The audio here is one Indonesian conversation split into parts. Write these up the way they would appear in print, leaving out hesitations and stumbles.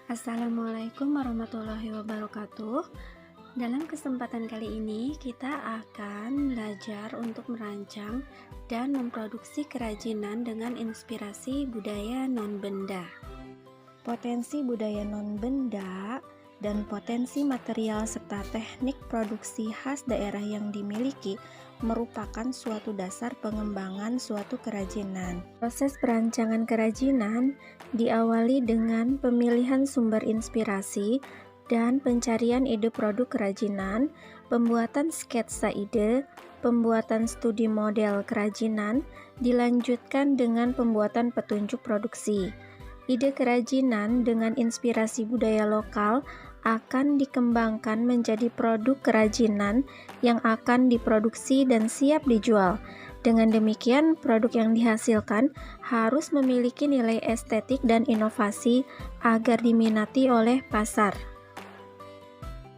Assalamualaikum warahmatullahi wabarakatuh. Dalam kesempatan kali ini kita akan belajar untuk merancang dan memproduksi kerajinan dengan inspirasi budaya non-benda. Potensi budaya non-benda dan potensi material serta teknik produksi khas daerah yang dimiliki merupakan suatu dasar pengembangan suatu kerajinan. Proses perancangan kerajinan diawali dengan pemilihan sumber inspirasi dan pencarian ide produk kerajinan, pembuatan sketsa ide, pembuatan studi model kerajinan, dilanjutkan dengan pembuatan petunjuk produksi. Ide kerajinan dengan inspirasi budaya lokal akan dikembangkan menjadi produk kerajinan yang akan diproduksi dan siap dijual. Dengan demikian, produk yang dihasilkan harus memiliki nilai estetik dan inovasi agar diminati oleh pasar.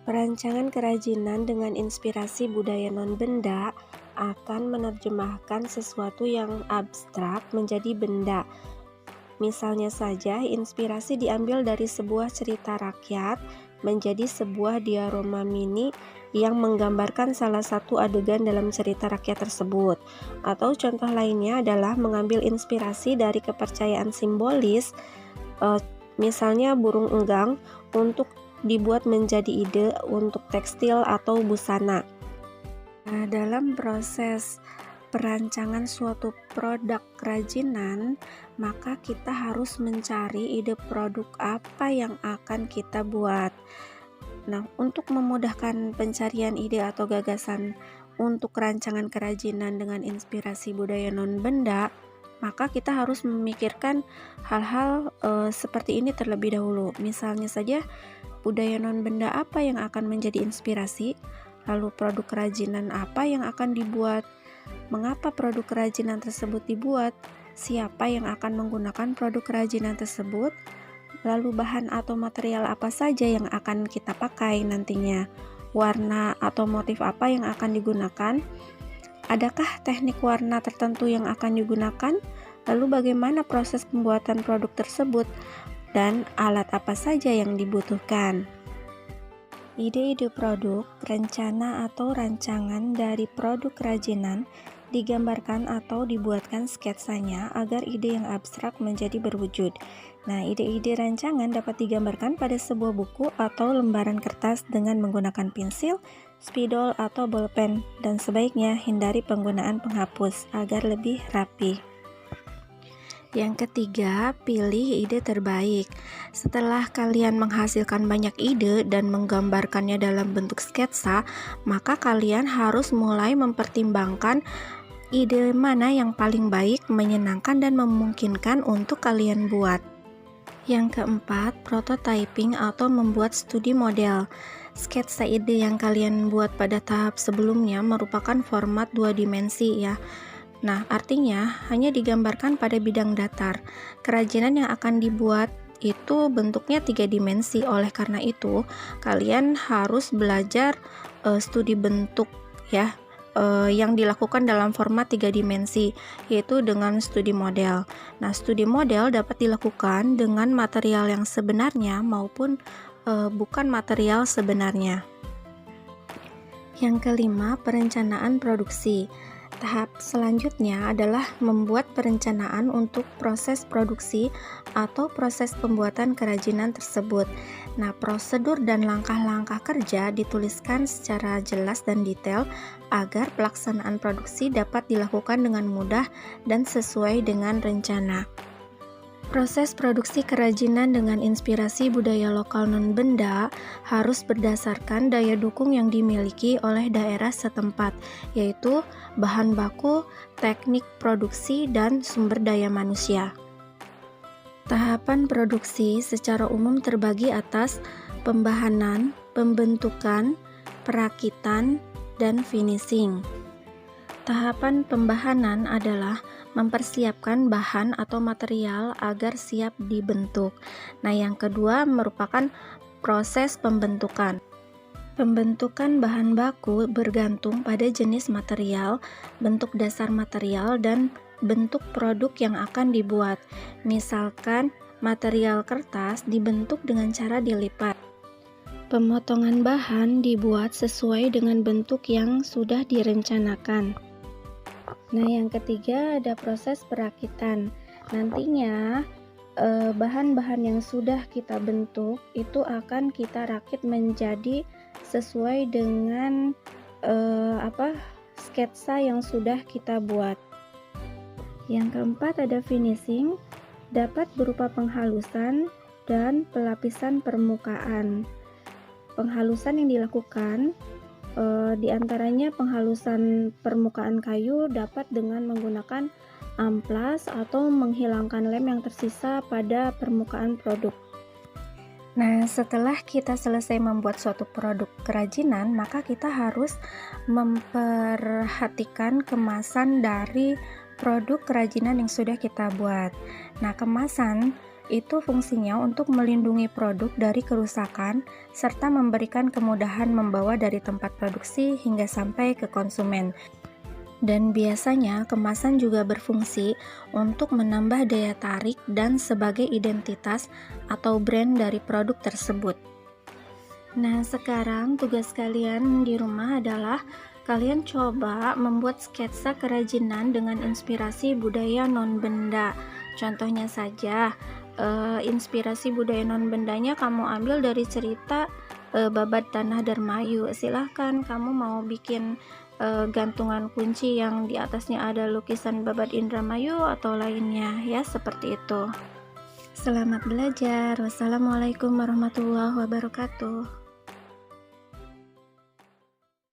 Perancangan kerajinan dengan inspirasi budaya non-benda akan menerjemahkan sesuatu yang abstrak menjadi benda. Misalnya saja, inspirasi diambil dari sebuah cerita rakyat menjadi sebuah diorama mini yang menggambarkan salah satu adegan dalam cerita rakyat tersebut. Atau contoh lainnya adalah mengambil inspirasi dari kepercayaan simbolis, misalnya burung enggang, untuk dibuat menjadi ide untuk tekstil atau busana. Nah, dalam proses perancangan suatu produk kerajinan, maka kita harus mencari ide produk apa yang akan kita buat. Nah, untuk memudahkan pencarian ide atau gagasan untuk rancangan kerajinan dengan inspirasi budaya non-benda, maka kita harus memikirkan hal-hal seperti ini terlebih dahulu. Misalnya saja, budaya non-benda apa yang akan menjadi inspirasi, lalu produk kerajinan apa yang akan dibuat, mengapa produk kerajinan tersebut dibuat, siapa yang akan menggunakan produk kerajinan tersebut, lalu bahan atau material apa saja yang akan kita pakai nantinya, warna atau motif apa yang akan digunakan, adakah teknik warna tertentu yang akan digunakan, lalu bagaimana proses pembuatan produk tersebut, dan alat apa saja yang dibutuhkan. Ide-ide produk, rencana atau rancangan dari produk kerajinan digambarkan atau dibuatkan sketsanya agar ide yang abstrak menjadi berwujud. Nah, ide-ide rancangan dapat digambarkan pada sebuah buku atau lembaran kertas dengan menggunakan pensil, spidol, atau bolpen, dan sebaiknya hindari penggunaan penghapus agar lebih rapi. Yang ketiga, pilih ide terbaik. Setelah kalian menghasilkan banyak ide dan menggambarkannya dalam bentuk sketsa, maka kalian harus mulai mempertimbangkan ide mana yang paling baik, menyenangkan, dan memungkinkan untuk kalian buat. Yang keempat, prototyping atau membuat studi model. Sketsa ide yang kalian buat pada tahap sebelumnya merupakan format 2 dimensi ya. Nah, artinya hanya digambarkan pada bidang datar. Kerajinan yang akan dibuat itu bentuknya 3 dimensi. Oleh karena itu, kalian harus belajar studi bentuk ya, yang dilakukan dalam format 3 dimensi, yaitu dengan studi model. Nah, studi model dapat dilakukan dengan material yang sebenarnya maupun bukan material sebenarnya. Yang kelima, perencanaan produksi. Tahap selanjutnya adalah membuat perencanaan untuk proses produksi atau proses pembuatan kerajinan tersebut. Nah, prosedur dan langkah-langkah kerja dituliskan secara jelas dan detail agar pelaksanaan produksi dapat dilakukan dengan mudah dan sesuai dengan rencana. Proses produksi kerajinan dengan inspirasi budaya lokal non-benda harus berdasarkan daya dukung yang dimiliki oleh daerah setempat, yaitu bahan baku, teknik produksi, dan sumber daya manusia. Tahapan produksi secara umum terbagi atas pembahanan, pembentukan, perakitan, dan finishing. Tahapan pembahanan adalah mempersiapkan bahan atau material agar siap dibentuk. Nah, yang kedua merupakan proses pembentukan. Pembentukan bahan baku bergantung pada jenis material, bentuk dasar material, dan bentuk produk yang akan dibuat. Misalkan material kertas dibentuk dengan cara dilipat. Pemotongan bahan dibuat sesuai dengan bentuk yang sudah direncanakan. Nah, yang ketiga ada proses perakitan. Nantinya bahan-bahan yang sudah kita bentuk itu akan kita rakit menjadi sesuai dengan sketsa yang sudah kita buat. Yang keempat ada finishing, dapat berupa penghalusan dan pelapisan permukaan. Penghalusan yang dilakukan diantaranya penghalusan permukaan kayu dapat dengan menggunakan amplas atau menghilangkan lem yang tersisa pada permukaan produk. Nah, setelah kita selesai membuat suatu produk kerajinan, maka kita harus memperhatikan kemasan dari produk kerajinan yang sudah kita buat. Nah, kemasan itu fungsinya untuk melindungi produk dari kerusakan serta memberikan kemudahan membawa dari tempat produksi hingga sampai ke konsumen. Dan biasanya kemasan juga berfungsi untuk menambah daya tarik dan sebagai identitas atau brand dari produk tersebut. Nah, sekarang tugas kalian di rumah adalah kalian coba membuat sketsa kerajinan dengan inspirasi budaya non-benda. Contohnya saja, inspirasi budaya non-bendanya kamu ambil dari cerita Babad Tanah Darmayu. Silahkan kamu mau bikin gantungan kunci yang di atasnya ada lukisan Babad Indramayu atau lainnya, ya seperti itu. Selamat belajar. Wassalamualaikum warahmatullahi wabarakatuh.